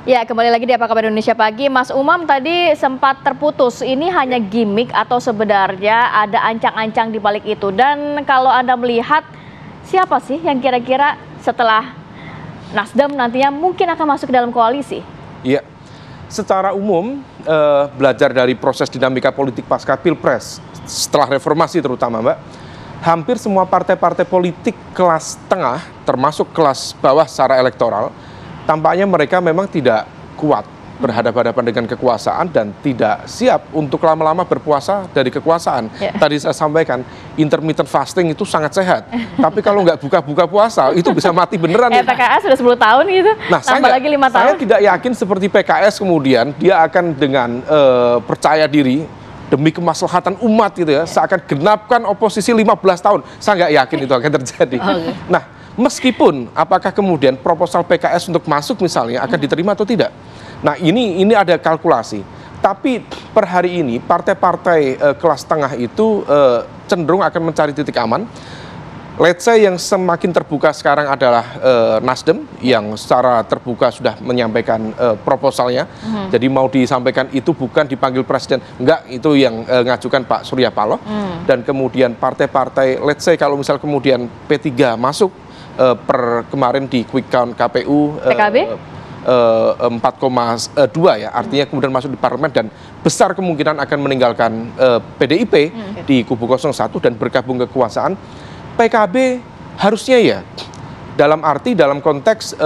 Ya, kembali lagi di Apa Kabar Indonesia Pagi. Mas Umam tadi sempat terputus. Ini hanya gimmick atau sebenarnya ada ancang-ancang di balik itu? Dan kalau Anda melihat siapa sih yang kira-kira setelah Nasdem nantinya mungkin akan masuk ke dalam koalisi? Iya, secara umum belajar dari proses dinamika politik pasca Pilpres setelah reformasi terutama, Mbak, hampir semua partai-partai politik kelas tengah termasuk kelas bawah secara elektoral tampaknya mereka memang tidak kuat berhadapan-hadapan dengan kekuasaan dan tidak siap untuk lama-lama berpuasa dari kekuasaan. Tadi saya sampaikan, intermittent fasting itu sangat sehat. Tapi kalau nggak buka-buka puasa, itu bisa mati beneran. PKS sudah 10 tahun gitu, nah, tambah lagi 5 tahun. Saya tidak yakin seperti PKS kemudian, dia akan dengan percaya diri, demi kemaslahatan umat gitu ya, seakan genapkan oposisi 15 tahun. Saya nggak yakin itu akan terjadi. Nah, meskipun apakah kemudian proposal PKS untuk masuk misalnya akan diterima atau tidak. Nah, ini ada kalkulasi. Tapi per hari ini partai-partai kelas tengah itu cenderung akan mencari titik aman. Let's say yang semakin terbuka sekarang adalah Nasdem yang secara terbuka sudah menyampaikan proposalnya. Jadi mau disampaikan itu bukan dipanggil presiden, enggak, itu yang ngajukan Pak Surya Paloh. Dan kemudian partai-partai, let's say kalau misal kemudian P3 masuk per kemarin di quick count KPU PKB 4,2 ya, artinya kemudian masuk di parlemen dan besar kemungkinan akan meninggalkan PDIP di kubu 01 dan bergabung ke kekuasaan. PKB harusnya ya, dalam konteks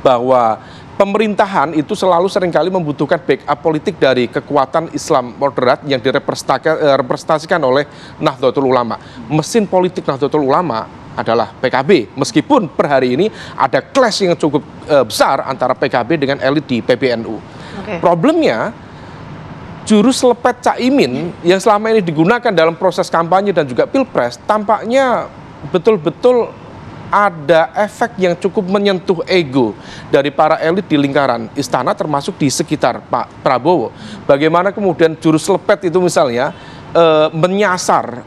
bahwa pemerintahan itu selalu seringkali membutuhkan backup politik dari kekuatan Islam moderat yang direpresentasikan oleh Nahdlatul Ulama. Mesin politik Nahdlatul Ulama adalah PKB, meskipun per hari ini ada clash yang cukup besar antara PKB dengan elit di PBNU. Problemnya, juru selepet Caimin yang selama ini digunakan dalam proses kampanye dan juga pilpres, tampaknya betul-betul ada efek yang cukup menyentuh ego dari para elit di lingkaran istana, termasuk di sekitar Pak Prabowo. Bagaimana kemudian juru selepet itu misalnya menyasar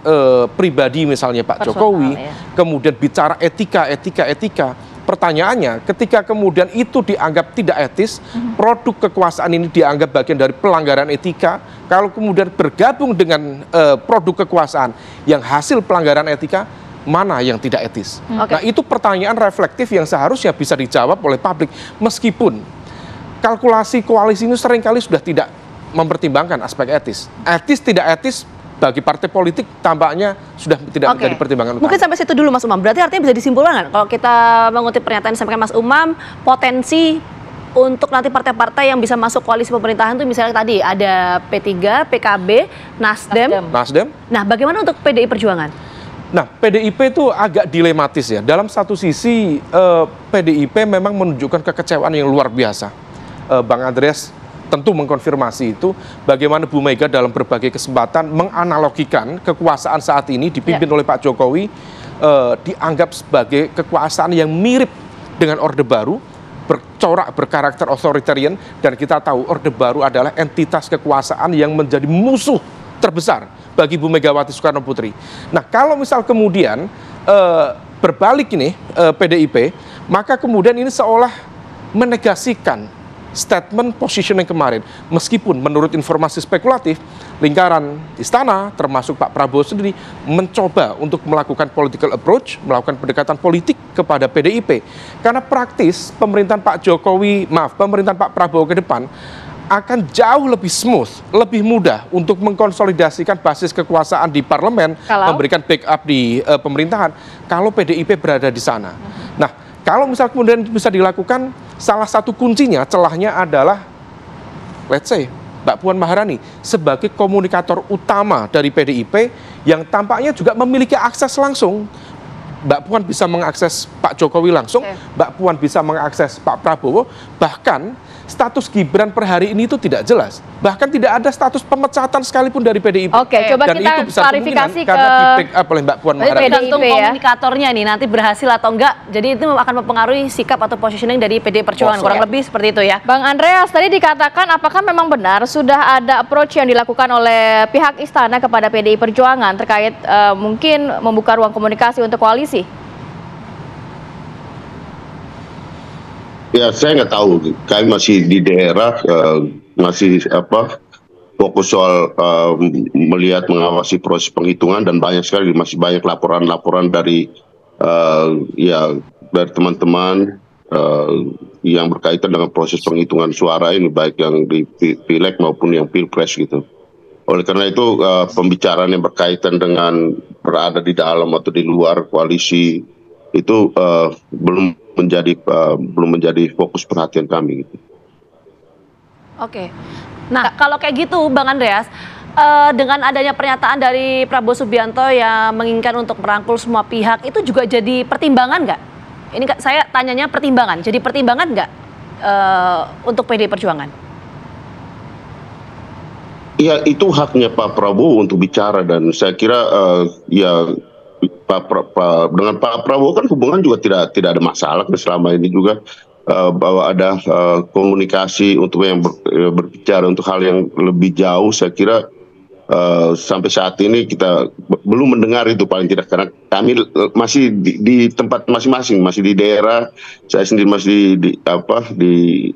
pribadi misalnya Pak Jokowi, kemudian bicara etika. Pertanyaannya, ketika kemudian itu dianggap tidak etis, produk kekuasaan ini dianggap bagian dari pelanggaran etika, kalau kemudian bergabung dengan produk kekuasaan yang hasil pelanggaran etika, mana yang tidak etis? Nah, itu pertanyaan reflektif yang seharusnya bisa dijawab oleh publik, meskipun kalkulasi koalisi ini seringkali sudah tidak mempertimbangkan aspek etis. Etis tidak etis bagi partai politik tampaknya sudah tidak menjadi pertimbangan utama. Mungkin sampai situ dulu Mas Umam. Berarti artinya bisa disimpulkan kan, kalau kita mengutip pernyataan yang disampaikan Mas Umam, potensi untuk nanti partai-partai yang bisa masuk koalisi pemerintahan itu misalnya tadi ada P3, PKB, Nasdem. Nah, bagaimana untuk PDI Perjuangan? Nah, PDIP itu agak dilematis ya. Dalam satu sisi PDIP memang menunjukkan kekecewaan yang luar biasa. Bang Andreas tentu mengkonfirmasi itu, bagaimana Bu Mega dalam berbagai kesempatan menganalogikan kekuasaan saat ini dipimpin oleh Pak Jokowi dianggap sebagai kekuasaan yang mirip dengan Orde Baru, bercorak berkarakter authoritarian, dan kita tahu Orde Baru adalah entitas kekuasaan yang menjadi musuh terbesar bagi Bu Megawati Soekarno Putri. Nah, kalau misal kemudian berbalik ini PDIP, maka kemudian ini seolah menegasikan statement positioning kemarin, meskipun menurut informasi spekulatif lingkaran istana termasuk Pak Prabowo sendiri mencoba untuk melakukan political approach, melakukan pendekatan politik kepada PDIP, karena praktis pemerintahan pemerintahan Pak Prabowo ke depan akan jauh lebih smooth, lebih mudah untuk mengkonsolidasikan basis kekuasaan di parlemen, memberikan backup di pemerintahan kalau PDIP berada di sana. Nah, kalau misal kemudian bisa dilakukan, salah satu kuncinya, celahnya adalah, let's say, Mbak Puan Maharani sebagai komunikator utama dari PDIP yang tampaknya juga memiliki akses langsung. Mbak Puan bisa mengakses Pak Jokowi langsung, Mbak Puan bisa mengakses Pak Prabowo, bahkan status Gibran per hari ini itu tidak jelas. Bahkan tidak ada status pemecatan sekalipun dari PDIP. Coba dan kita itu bisa klarifikasi karena di-backup oleh Mbak Puan Maharani. Tergantung komunikatornya nih, nanti berhasil atau enggak. Jadi itu akan mempengaruhi sikap atau positioning dari PDI Perjuangan. Kurang lebih seperti itu ya. Bang Andreas, tadi dikatakan apakah memang benar sudah ada approach yang dilakukan oleh pihak istana kepada PDI Perjuangan terkait mungkin membuka ruang komunikasi untuk koalisi? Ya, saya nggak tahu. Kami masih di daerah, masih fokus soal melihat mengawasi proses penghitungan, dan banyak sekali, masih banyak laporan-laporan dari ya dari teman-teman yang berkaitan dengan proses penghitungan suara ini, baik yang di pileg maupun yang pilpres gitu. Oleh karena itu pembicaraan yang berkaitan dengan berada di dalam atau di luar koalisi itu belum menjadi fokus perhatian kami gitu. Oke. Nah, kalau kayak gitu Bang Andreas, dengan adanya pernyataan dari Prabowo Subianto yang menginginkan untuk merangkul semua pihak, itu juga jadi pertimbangan nggak? Ini saya tanyanya pertimbangan. Jadi pertimbangan nggak untuk PDI Perjuangan? Ya, itu haknya Pak Prabowo untuk bicara, dan saya kira ya dengan Pak Prabowo kan hubungan juga tidak ada masalah selama ini juga, bahwa ada komunikasi untuk yang berbicara untuk hal yang lebih jauh. Saya kira sampai saat ini kita belum mendengar itu, paling tidak, karena kami masih di tempat masing-masing, masih di daerah. Saya sendiri masih di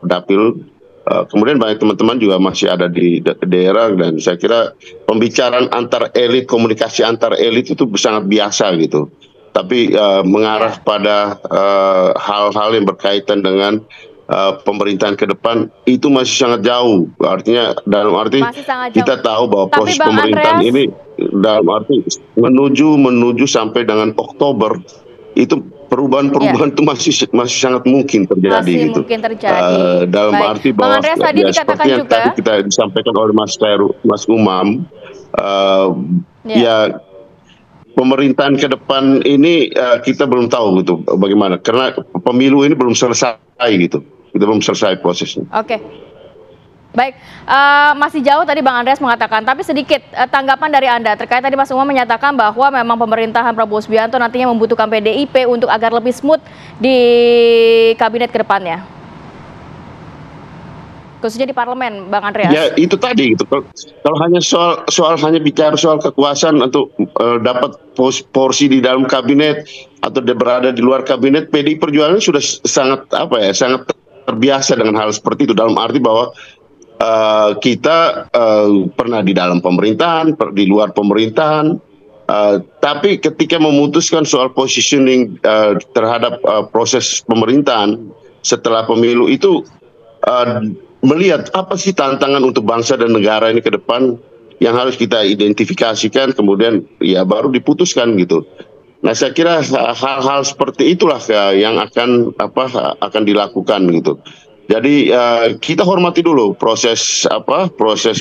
dapil. Kemudian banyak teman-teman juga masih ada di daerah, dan saya kira pembicaraan antar elit, komunikasi antar elit itu sangat biasa gitu. Tapi mengarah pada hal-hal yang berkaitan dengan pemerintahan ke depan itu masih sangat jauh. Artinya dalam arti kita tahu bahwa proses pemerintahan ini dalam arti menuju sampai dengan Oktober itu perubahan-perubahan itu masih sangat mungkin terjadi gitu. Mungkin terjadi. Dalam arti bahwa tadi seperti yang tadi kita disampaikan oleh Mas Umam, ya pemerintahan ke depan ini kita belum tahu gitu bagaimana, karena pemilu ini belum selesai gitu. Kita belum selesai prosesnya. Oke. Baik, masih jauh tadi Bang Andreas mengatakan, tapi sedikit tanggapan dari Anda terkait tadi Mas Umam menyatakan bahwa memang pemerintahan Prabowo Subianto nantinya membutuhkan PDIP untuk agar lebih smooth di kabinet ke depannya. Khususnya di parlemen, Bang Andreas. Ya, itu tadi gitu. Kalau hanya soal hanya bicara soal kekuasaan untuk dapat porsi di dalam kabinet atau berada di luar kabinet, PDI Perjuangan sudah sangat sangat terbiasa dengan hal seperti itu, dalam arti bahwa kita pernah di dalam pemerintahan, di luar pemerintahan, tapi ketika memutuskan soal positioning terhadap proses pemerintahan setelah pemilu itu, melihat apa sih tantangan untuk bangsa dan negara ini ke depan yang harus kita identifikasikan, kemudian ya baru diputuskan gitu. Nah, saya kira hal-hal seperti itulah yang akan dilakukan gitu. Jadi kita hormati dulu proses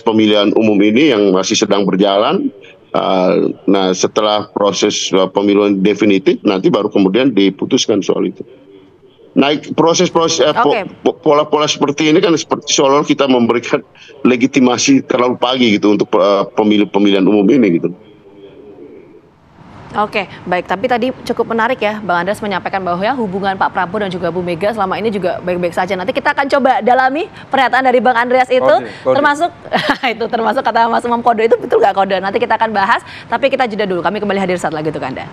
pemilihan umum ini yang masih sedang berjalan. Nah, setelah proses pemilihan definitif nanti baru kemudian diputuskan soal itu. Nah, pola-pola seperti ini kan seperti seolah kita memberikan legitimasi terlalu pagi gitu untuk pemilihan umum ini gitu. Oke, baik. Tapi tadi cukup menarik ya, Bang Andreas menyampaikan bahwa ya hubungan Pak Prabowo dan juga Bu Mega selama ini juga baik-baik saja. Nanti kita akan coba dalami pernyataan dari Bang Andreas itu, termasuk termasuk kata Mas Umam kode itu betul nggak kode? Nanti kita akan bahas. Tapi kita jeda dulu. Kami kembali hadir saat lagi untuk Anda.